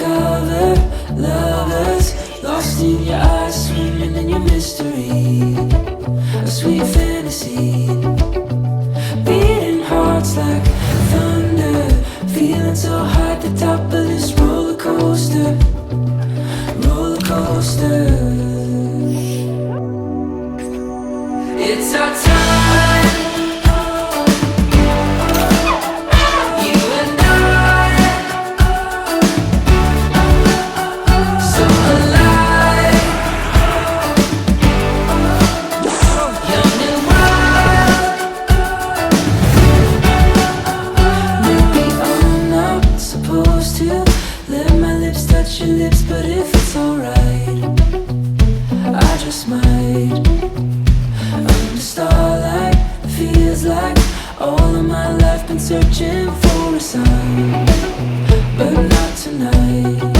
undercover lovers, lost in your eyes, swimming in your mystery. A sweet fantasy, beating hearts like thunder, feeling so high at the top of this roller coaster, roller coaster. It's our time, you and I, so alive, young and wild. Maybe I'm not supposed to let my lips touch your lips, but if it's alright, I just might. Under starlight, feels like all of my life been searching for a sign, but not tonight.